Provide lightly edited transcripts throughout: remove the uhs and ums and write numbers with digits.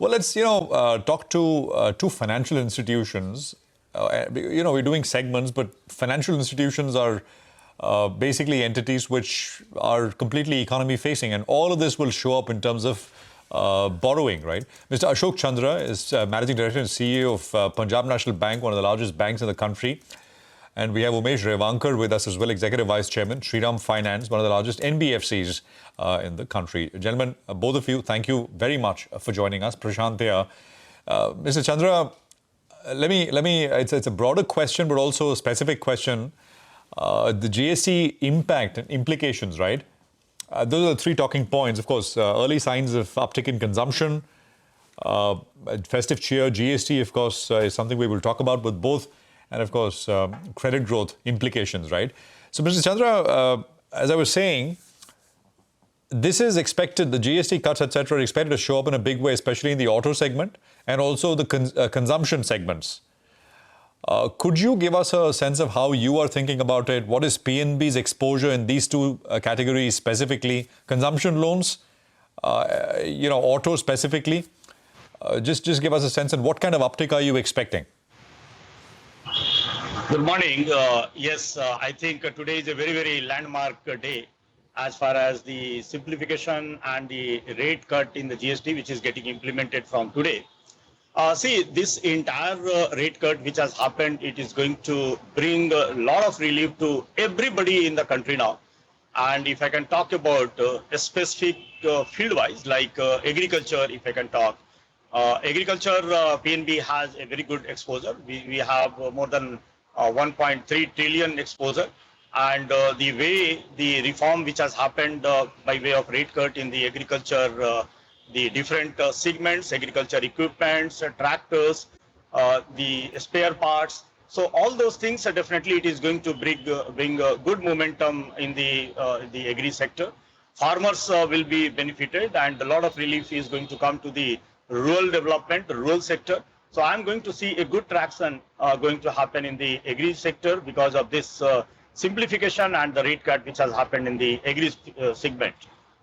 Well, let's, talk to two financial institutions. We're doing segments, but financial institutions are basically entities which are completely economy facing, and all of this will show up in terms of borrowing, right? Mr. Ashok Chandra is Managing Director and CEO of Punjab National Bank, one of the largest banks in the country. And we have Umesh Revankar with us as well, Executive Vice Chairman, Shriram Finance, one of the largest NBFCs in the country. Gentlemen, both of you, thank you very much for joining us. Prashant here. Mr. Chandra, it's a broader question, but also a specific question. The GST impact and implications, right? Those are the three talking points. Of course, early signs of uptick in consumption, festive cheer, GST, of course, is something we will talk about with both. And of course, credit growth implications, right? So, Mr. Chandra, as I was saying, this is expected, the GST cuts, etc., are expected to show up in a big way, especially in the auto segment and also the consumption segments. Could you give us a sense of how you are thinking about it? What is PNB's exposure in these two categories specifically? Consumption loans, auto specifically? Just give us a sense, and what kind of uptick are you expecting? Good morning. Yes, I think today is a very, very landmark day as far as the simplification and the rate cut in the GST, which is getting implemented from today. See, this entire rate cut which has happened, it is going to bring a lot of relief to everybody in the country now. And if I can talk about a specific field-wise, like agriculture, if I can talk. Agriculture, PNB has a very good exposure. We have more than 1.3 trillion exposure, and the way the reform which has happened by way of rate cut in the agriculture, the different segments, agriculture equipments, tractors, the spare parts. So all those things are definitely it is going to bring good momentum in the agri sector. Farmers will be benefited, and a lot of relief is going to come to the rural development, the rural sector. So I'm going to see a good traction going to happen in the agri sector because of this simplification and the rate cut which has happened in the agri segment.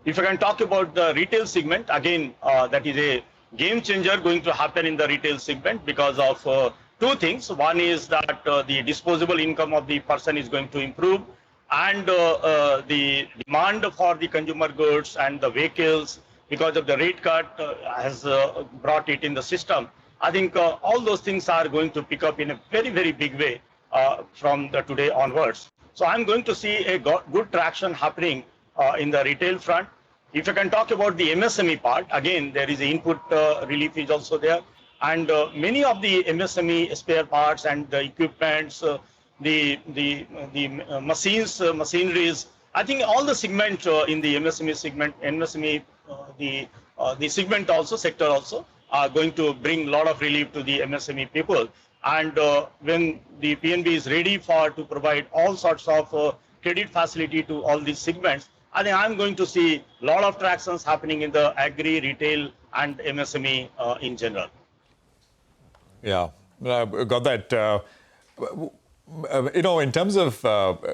If I can talk about the retail segment, again, that is a game changer going to happen in the retail segment because of two things. One is that the disposable income of the person is going to improve, and the demand for the consumer goods and the vehicles because of the rate cut has brought it in the system. I think all those things are going to pick up in a very, very big way from the today onwards. So I'm going to see a good traction happening in the retail front. If I can talk about the MSME part, again, there is input relief is also there. And many of the MSME spare parts and the equipments, the machines, machineries, I think all the segment in the MSME segment, the segment also, sector also, are going to bring a lot of relief to the MSME people. And when the PNB is ready to provide all sorts of credit facility to all these segments, I think I'm going to see a lot of tractions happening in the agri, retail, and MSME in general. Yeah, got that. In terms of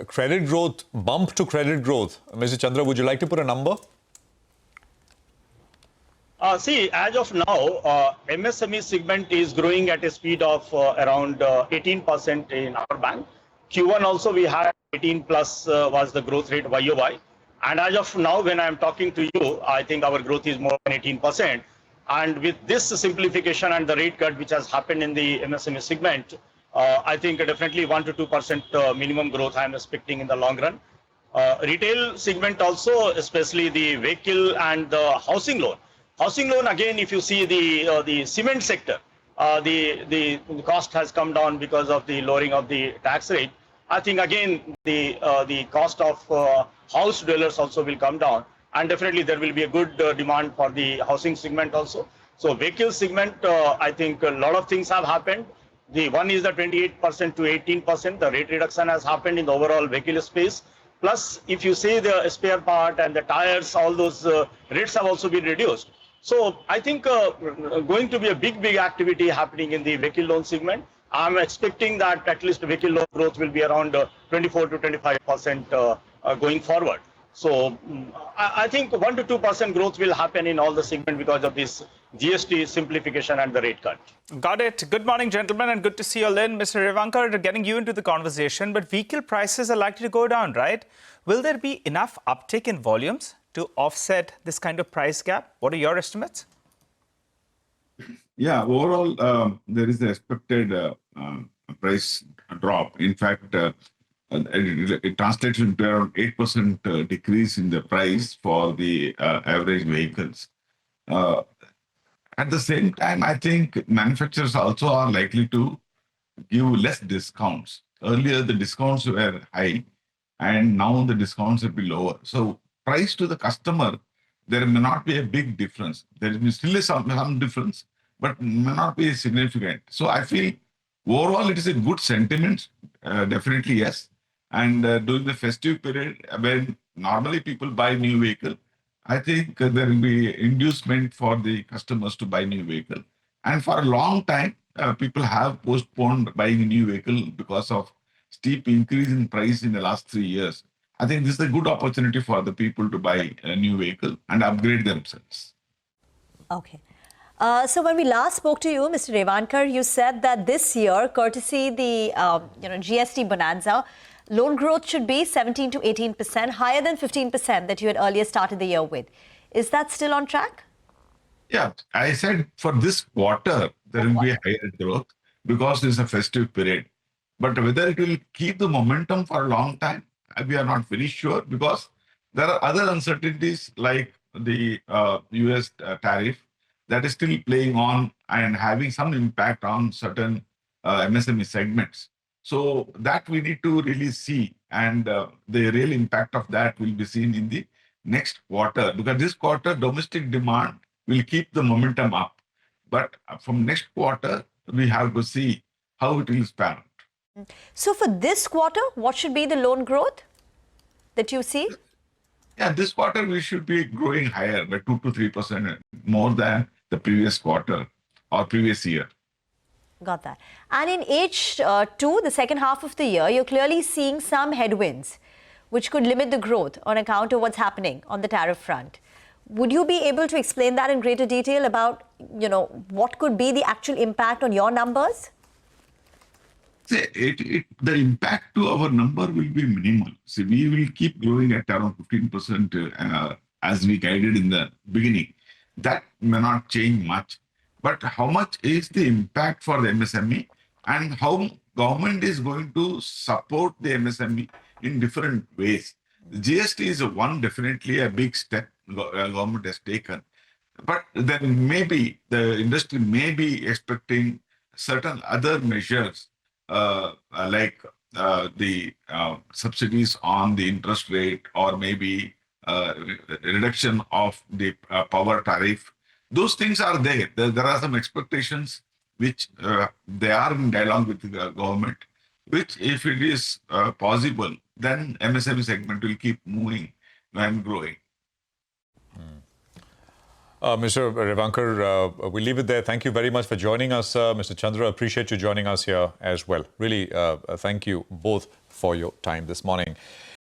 credit growth, bump to credit growth, Mr. Chandra, would you like to put a number? See, as of now, MSME segment is growing at a speed of around 18% in our bank. Q1 also we had 18 plus was the growth rate YOY. And as of now, when I'm talking to you, I think our growth is more than 18%. And with this simplification and the rate cut which has happened in the MSME segment, I think definitely 1 to 2% minimum growth I'm expecting in the long run. Retail segment also, especially the vehicle and the housing loan. Housing loan, again, if you see the cement sector, the cost has come down because of the lowering of the tax rate. I think, again, the cost of house dwellers also will come down. And definitely there will be a good demand for the housing segment also. So vehicle segment, I think a lot of things have happened. The one is the 28% to 18%. The rate reduction has happened in the overall vehicle space. Plus, if you see the spare part and the tires, all those rates have also been reduced. So I think going to be a big activity happening in the vehicle loan segment. I'm expecting that at least vehicle loan growth will be around 24 to 25% going forward. So I think 1 to 2% growth will happen in all the segment because of this GST simplification and the rate cut. Got it. Good morning, gentlemen, and good to see you all in. Mr. Revankar, getting you into the conversation, but vehicle prices are likely to go down, right? Will there be enough uptick in volumes to offset this kind of price gap? What are your estimates? Yeah, overall, there is the expected price drop. In fact, it translates into around 8% decrease in the price for the average vehicles. At the same time, I think manufacturers also are likely to give less discounts. Earlier, the discounts were high, and now the discounts will be lower. So, price to the customer, there may not be a big difference. There will still some difference, but may not be significant. So, I feel overall it is a good sentiment. Definitely, yes. And during the festive period, when normally people buy new vehicle, I think there will be inducement for the customers to buy new vehicle. And for a long time, people have postponed buying a new vehicle because of steep increase in price in the last 3 years. I think this is a good opportunity for the people to buy a new vehicle and upgrade themselves. Okay. So when we last spoke to you, Mr. Revankar, you said that this year, courtesy the GST bonanza, loan growth should be 17 to 18%, higher than 15% that you had earlier started the year with. Is that still on track? Yeah, I said for this quarter, there will be a higher growth because it's a festive period. But whether it will keep the momentum for a long time, we are not very sure because there are other uncertainties like the US tariff that is still playing on and having some impact on certain MSME segments. So that we need to really see, and the real impact of that will be seen in the next quarter, because this quarter domestic demand will keep the momentum up. But from next quarter, we have to see how it will span out. So for this quarter, what should be the loan growth that you see? Yeah, this quarter we should be growing higher by 2 to 3% more than the previous quarter or previous year. Got that. And in H2, the second half of the year, you're clearly seeing some headwinds, which could limit the growth on account of what's happening on the tariff front. Would you be able to explain that in greater detail about, what could be the actual impact on your numbers? The impact to our number will be minimal. See, we will keep growing at around 15% as we guided in the beginning. That may not change much. But how much is the impact for the MSME and how government is going to support the MSME in different ways? The GST is definitely a big step government has taken. But then maybe the industry may be expecting certain other measures like the subsidies on the interest rate or maybe reduction of the power tariff. Those things are there. There are some expectations which they are in dialogue with the government, which if it is possible, then MSME segment will keep moving and growing. Mr. Revankar, we'll leave it there. Thank you very much for joining us. Mr. Chandra, appreciate you joining us here as well. Really, thank you both for your time this morning.